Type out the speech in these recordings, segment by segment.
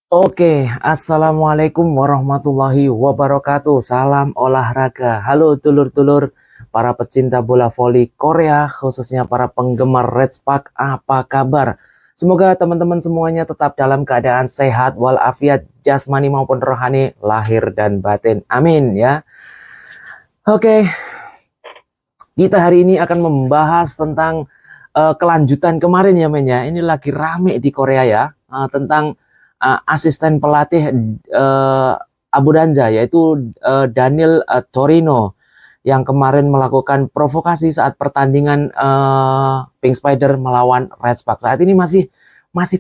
Oke, assalamualaikum warahmatullahi wabarakatuh. Salam olahraga. Halo dulur-dulur, para pecinta bola voli Korea, khususnya para penggemar Red Spark. Apa kabar? Semoga teman-teman semuanya tetap dalam keadaan sehat walafiat, jasmani maupun rohani, lahir dan batin. Amin ya. Oke, kita hari ini akan membahas tentang kelanjutan kemarin ya men ya. Ini lagi rame di Korea ya, tentang asisten pelatih Abu Danza, yaitu Daniel Torino, yang kemarin melakukan provokasi saat pertandingan Pink Spider melawan Red Spark. Saat ini masih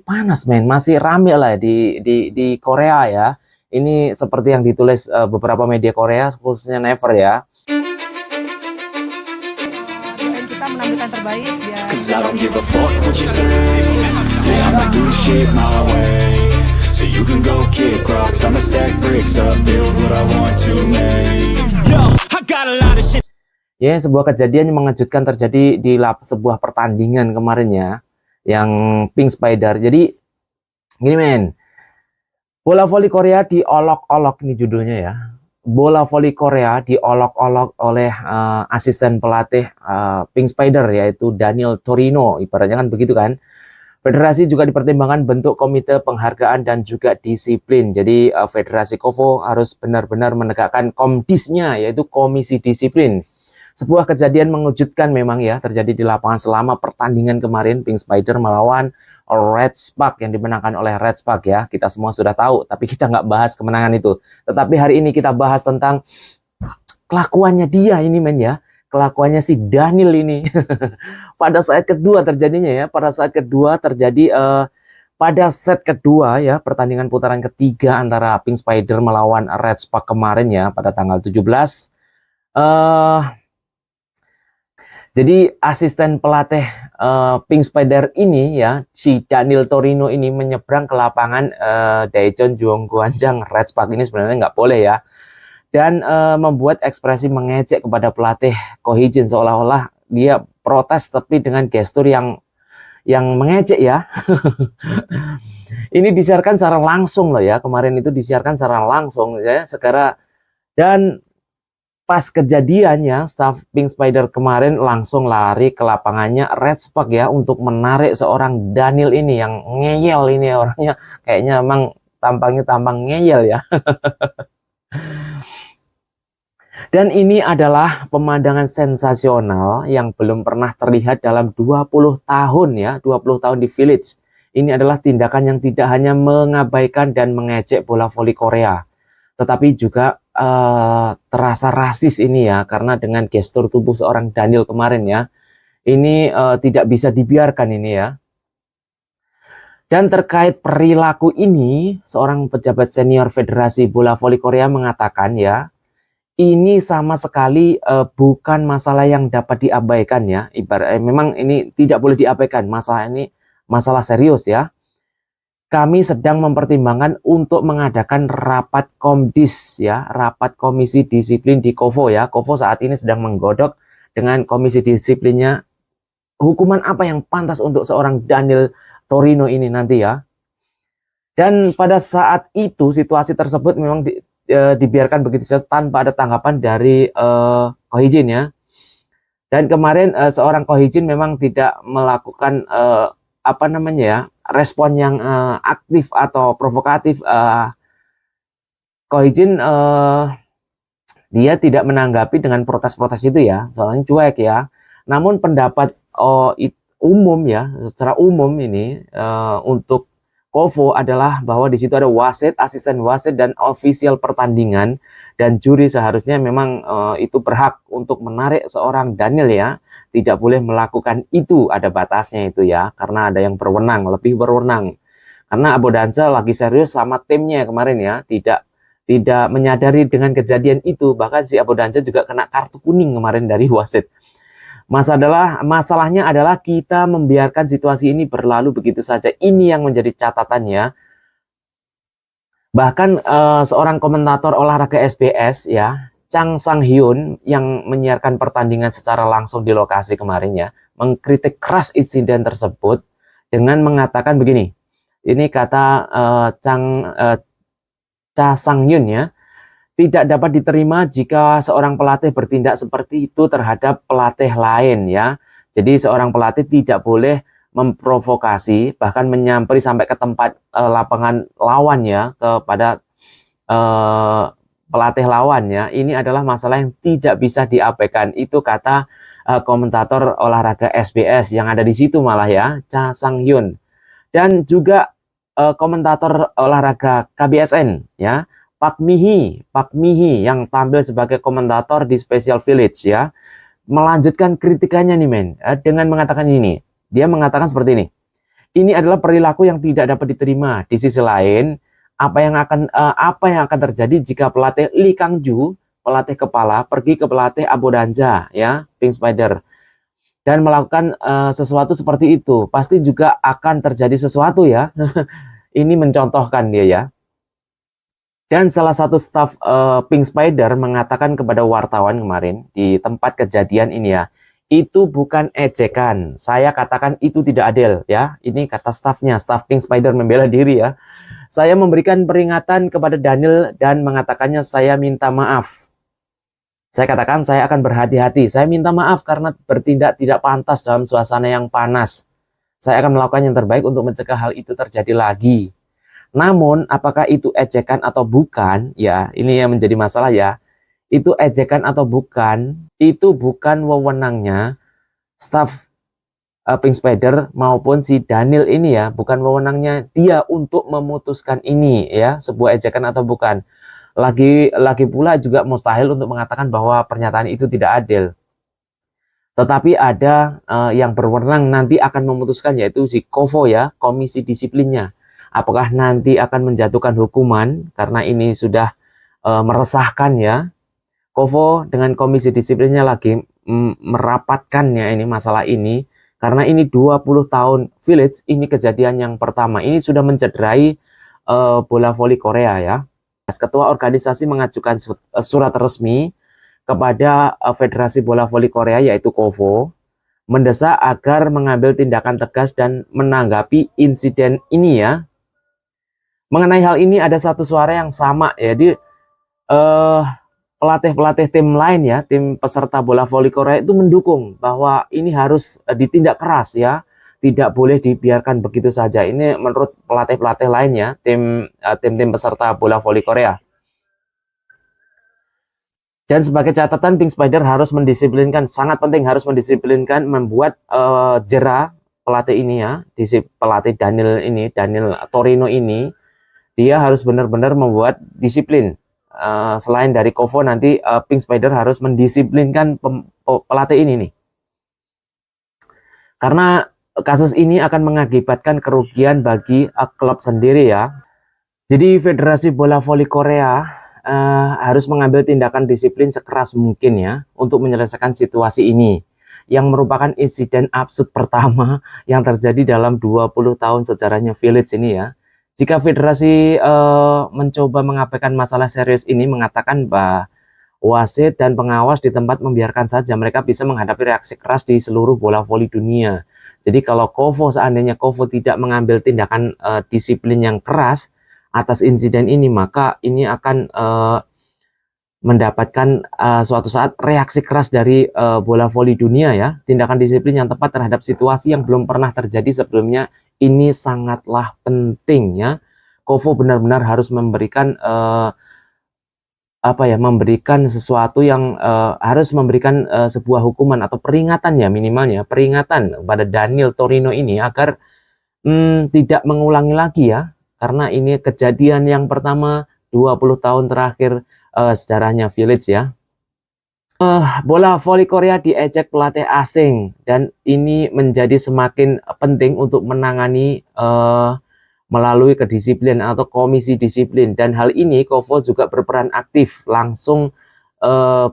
panas men, masih rame lah di Korea ya. Ini seperti yang ditulis beberapa media Korea, khususnya Never ya. Doain kita menampilkan terbaik biar Cause I don't give a fuck what you say. Yeah, I'ma do shit my way. So you can go kick rocks, I'ma stack bricks up, build what I want to make. Yo, I got a lot of shit. Ya, sebuah kejadian yang mengejutkan terjadi di sebuah pertandingan kemarin ya, yang Pink Spider. Jadi gini men, bola voli Korea diolok-olok, ini judulnya ya. Bola voli Korea diolok-olok oleh asisten pelatih Pink Spider, yaitu Daniel Torino. Ibaratnya kan begitu kan. Federasi juga dipertimbangkan bentuk komite penghargaan dan juga disiplin. Jadi Federasi KOFO harus benar-benar menegakkan komdisnya, yaitu komisi disiplin. Sebuah kejadian mengejutkan memang ya terjadi di lapangan selama pertandingan kemarin Pink Spider melawan Red Spark yang dimenangkan oleh Red Spark ya. Kita semua sudah tahu, tapi kita nggak bahas kemenangan itu. Tetapi hari ini kita bahas tentang kelakuannya dia ini men ya. Kelakuannya si Daniel ini. Pada saat kedua terjadinya ya. Pada saat kedua terjadi pada set kedua ya, pertandingan putaran ketiga antara Pink Spider melawan Red Spark kemarin ya pada tanggal 17. Jadi asisten pelatih Pink Spider ini ya, si Daniel Torino ini menyeberang ke lapangan Daejeon Jongguanjang Red Spark. Ini sebenarnya nggak boleh ya. Dan membuat ekspresi mengejek kepada pelatih Ko Hee-jin, seolah-olah dia protes tapi dengan gestur yang mengejek ya. Ini disiarkan secara langsung loh ya. Kemarin itu disiarkan secara langsung ya. Dan pas kejadiannya, staf Pink Spider kemarin langsung lari ke lapangannya Red Spark ya untuk menarik seorang Daniel ini yang ngeyel ini, orangnya kayaknya emang tampang ngeyel ya. Dan ini adalah pemandangan sensasional yang belum pernah terlihat dalam 20 tahun ya, 20 tahun di Village. Ini adalah tindakan yang tidak hanya mengabaikan dan mengejek bola voli Korea, tetapi juga terasa rasis ini ya, karena dengan gestur tubuh seorang Daniel kemarin ya, ini tidak bisa dibiarkan ini ya. Dan terkait perilaku ini, seorang pejabat senior Federasi Bola Voli Korea mengatakan ya, ini sama sekali bukan masalah yang dapat diabaikan ya. Memang ini tidak boleh diabaikan, masalah ini masalah serius ya. Kami sedang mempertimbangkan untuk mengadakan rapat komdis ya, rapat komisi disiplin di KOFO ya. KOFO saat ini sedang menggodok dengan komisi disiplinnya hukuman apa yang pantas untuk seorang Daniel Torino ini nanti ya. Dan pada saat itu situasi tersebut memang dibiarkan begitu saja tanpa ada tanggapan dari Ko Hee-jin ya. Dan kemarin seorang Ko Hee-jin memang tidak melakukan apa namanya ya, respon yang aktif atau provokatif. Ko Hee-jin dia tidak menanggapi dengan protes-protes itu ya, soalnya cuek ya. Namun pendapat umum ya, secara umum ini untuk KOFO adalah bahwa di situ ada wasit, asisten wasit, dan ofisial pertandingan, dan juri seharusnya memang itu berhak untuk menarik seorang Daniel ya. Tidak boleh melakukan itu, ada batasnya itu ya, karena ada yang berwenang, lebih berwenang. Karena Abu Danza lagi serius sama timnya kemarin ya, tidak menyadari dengan kejadian itu, bahkan si Abu Danza juga kena kartu kuning kemarin dari wasit. Masalahnya adalah kita membiarkan situasi ini berlalu begitu saja. Ini yang menjadi catatannya. Bahkan seorang komentator olahraga SBS ya, Chang Sang-hyun, yang menyiarkan pertandingan secara langsung di lokasi kemarin ya, mengkritik keras insiden tersebut dengan mengatakan begini. Ini kata Cha Sang-yun ya. Tidak dapat diterima jika seorang pelatih bertindak seperti itu terhadap pelatih lain ya. Jadi seorang pelatih tidak boleh memprovokasi, bahkan menyamperi sampai ke tempat lapangan lawan ya, kepada pelatih lawan ya. Ini adalah masalah yang tidak bisa diabaikan. Itu kata komentator olahraga SBS yang ada di situ malah ya, Cha Sang-yun. Dan juga komentator olahraga KBSN ya, Pak Mihi yang tampil sebagai komentator di Special Village ya, melanjutkan kritikannya nih men, dengan mengatakan ini. Dia mengatakan seperti ini. Ini adalah perilaku yang tidak dapat diterima. Di sisi lain, apa yang akan terjadi jika pelatih Lee Kang-ju, pelatih kepala, pergi ke pelatih Abu Danja ya, Pink Spider, dan melakukan sesuatu seperti itu, pasti juga akan terjadi sesuatu ya. Ini mencontohkan dia ya. Dan salah satu staf Pink Spider mengatakan kepada wartawan kemarin di tempat kejadian ini ya, itu bukan ejekan. Saya katakan itu tidak adil ya. Ini kata stafnya, staf Pink Spider membela diri ya. Saya memberikan peringatan kepada Daniel dan mengatakannya saya minta maaf. Saya katakan saya akan berhati-hati. Saya minta maaf karena bertindak tidak pantas dalam suasana yang panas. Saya akan melakukan yang terbaik untuk mencegah hal itu terjadi lagi. Namun, apakah itu ejekan atau bukan? Ya, ini yang menjadi masalah ya. Itu ejekan atau bukan, itu bukan wewenangnya staf Pink Spider maupun si Daniel ini ya. Bukan wewenangnya dia untuk memutuskan ini ya, sebuah ejekan atau bukan. Lagi pula juga mustahil untuk mengatakan bahwa pernyataan itu tidak adil. Tetapi ada yang berwenang nanti akan memutuskan, yaitu si KOFO ya, komisi disiplinnya. Apakah nanti akan menjatuhkan hukuman karena ini sudah meresahkan ya. KOFO dengan komisi disiplinnya lagi merapatkannya ini masalah ini, karena ini 20 tahun Village, ini kejadian yang pertama. Ini sudah mencederai bola voli Korea ya. Ketua organisasi mengajukan surat resmi kepada Federasi Bola Voli Korea yaitu KOFO, mendesak agar mengambil tindakan tegas dan menanggapi insiden ini ya. Mengenai hal ini ada satu suara yang sama ya, di pelatih-pelatih tim lain ya, tim peserta bola voli Korea itu mendukung bahwa ini harus ditindak keras ya, tidak boleh dibiarkan begitu saja. Ini menurut pelatih-pelatih lain ya, tim peserta bola voli Korea. Dan sebagai catatan, Pink Spider harus mendisiplinkan, sangat penting harus mendisiplinkan, membuat jera pelatih ini ya, pelatih Daniel Torino ini, dia harus benar-benar membuat disiplin. Selain dari KOFO, nanti Pink Spider harus mendisiplinkan pelatih ini nih. Karena kasus ini akan mengakibatkan kerugian bagi klub sendiri ya. Jadi Federasi Bola Voli Korea harus mengambil tindakan disiplin sekeras mungkin ya untuk menyelesaikan situasi ini, yang merupakan insiden absurd pertama yang terjadi dalam 20 tahun sejarahnya Village ini ya. Jika federasi mencoba mengabaikan masalah serius ini, mengatakan bahwa wasit dan pengawas di tempat membiarkan saja, mereka bisa menghadapi reaksi keras di seluruh bola voli dunia. Jadi kalau seandainya KOFO tidak mengambil tindakan disiplin yang keras atas insiden ini, maka ini akan mendapatkan suatu saat reaksi keras dari bola voli dunia ya. Tindakan disiplin yang tepat terhadap situasi yang belum pernah terjadi sebelumnya ini sangatlah penting ya. KOFO benar-benar harus memberikan memberikan sesuatu yang harus memberikan sebuah hukuman atau peringatan ya, minimalnya peringatan pada Daniel Torino ini agar tidak mengulangi lagi ya, karena ini kejadian yang pertama 20 tahun terakhir sejarahnya Village ya. Bola voli Korea diejek pelatih asing, dan ini menjadi semakin penting untuk menangani melalui kedisiplin atau komisi disiplin. Dan hal ini KOFO juga berperan aktif, langsung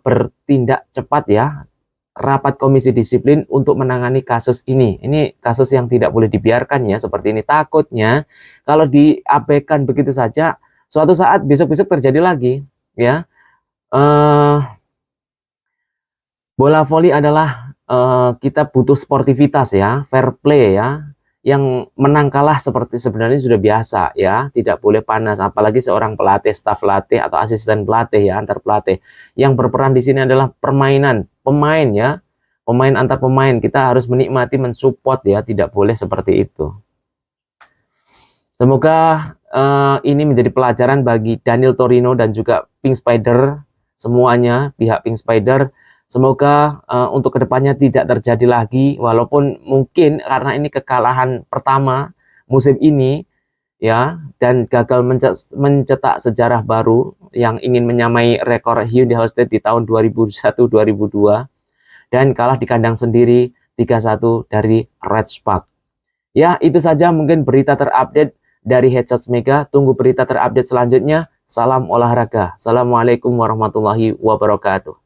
bertindak cepat ya, rapat komisi disiplin untuk menangani kasus ini. Ini kasus yang tidak boleh dibiarkan ya, seperti ini. Takutnya kalau diabaikan begitu saja, suatu saat besok-besok terjadi lagi ya. Bola voli adalah kita butuh sportivitas ya, fair play ya. yang menang kalah seperti sebenarnya sudah biasa ya, tidak boleh panas, apalagi seorang pelatih, staf pelatih atau asisten pelatih ya, antar pelatih. Yang berperan di sini adalah permainan, pemain ya, pemain antar pemain, kita harus menikmati, mensupport ya, tidak boleh seperti itu. Semoga ini menjadi pelajaran bagi Daniel Torino dan juga Pink Spider semuanya, pihak Pink Spider. Semoga untuk kedepannya tidak terjadi lagi, walaupun mungkin karena ini kekalahan pertama musim ini ya, dan gagal mencetak sejarah baru yang ingin menyamai rekor Hyundai Holstein di tahun 2001-2002 dan kalah di kandang sendiri 3-1 dari Red Spark. Ya, itu saja mungkin berita terupdate dari Headshots Mega. Tunggu berita terupdate selanjutnya. Salam olahraga. Assalamualaikum warahmatullahi wabarakatuh.